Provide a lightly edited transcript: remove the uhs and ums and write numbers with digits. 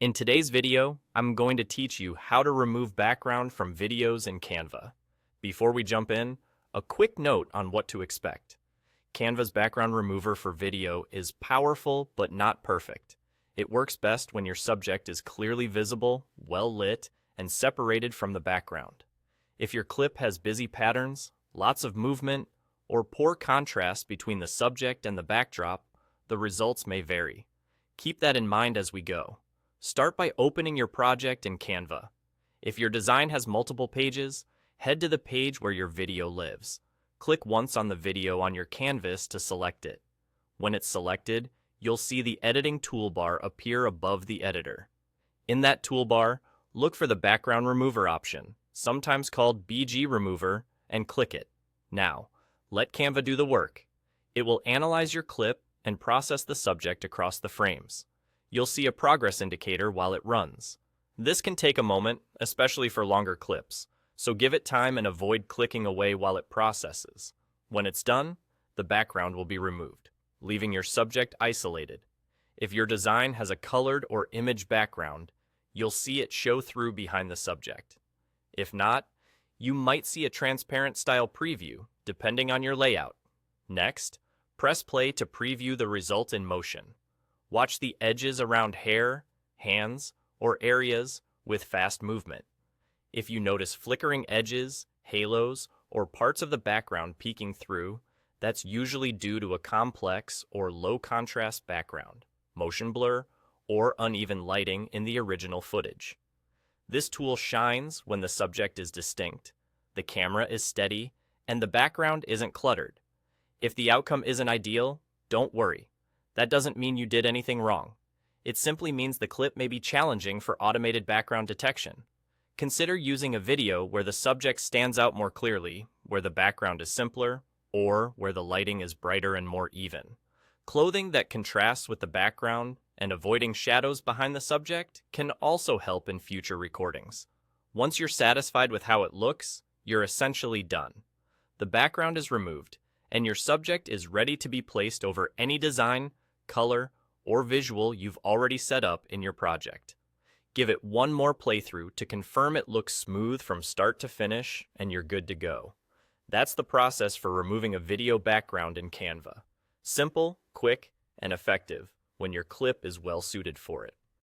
In today's video, I'm going to teach you how to remove background from videos in Canva. Before we jump in, a quick note on what to expect. Canva's background remover for video is powerful but not perfect. It works best when your subject is clearly visible, well lit, and separated from the background. If your clip has busy patterns, lots of movement, or poor contrast between the subject and the backdrop, the results may vary. Keep that in mind as we go. Start by opening your project in Canva. If your design has multiple pages, head to the page where your video lives. Click once on the video on your canvas to select it. When it's selected, you'll see the editing toolbar appear above the editor. In that toolbar, look for the background remover option, sometimes called BG remover, and click it. Now, let Canva do the work. It will analyze your clip and process the subject across the frames. You'll see a progress indicator while it runs. This can take a moment, especially for longer clips, so give it time and avoid clicking away while it processes. When it's done, the background will be removed, leaving your subject isolated. If your design has a colored or image background, you'll see it show through behind the subject. If not, you might see a transparent style preview, depending on your layout. Next, press play to preview the result in motion. Watch the edges around hair, hands, or areas with fast movement. If you notice flickering edges, halos, or parts of the background peeking through, that's usually due to a complex or low contrast background, motion blur, or uneven lighting in the original footage. This tool shines when the subject is distinct, the camera is steady, and the background isn't cluttered. If the outcome isn't ideal, don't worry. That doesn't mean you did anything wrong. It simply means the clip may be challenging for automated background detection. Consider using a video where the subject stands out more clearly, where the background is simpler, or where the lighting is brighter and more even. Clothing that contrasts with the background and avoiding shadows behind the subject can also help in future recordings. Once you're satisfied with how it looks, you're essentially done. The background is removed, and your subject is ready to be placed over any design, color, or visual you've already set up in your project. Give it one more playthrough to confirm it looks smooth from start to finish, and you're good to go. That's the process for removing a video background in Canva. Simple, quick, and effective when your clip is well suited for it.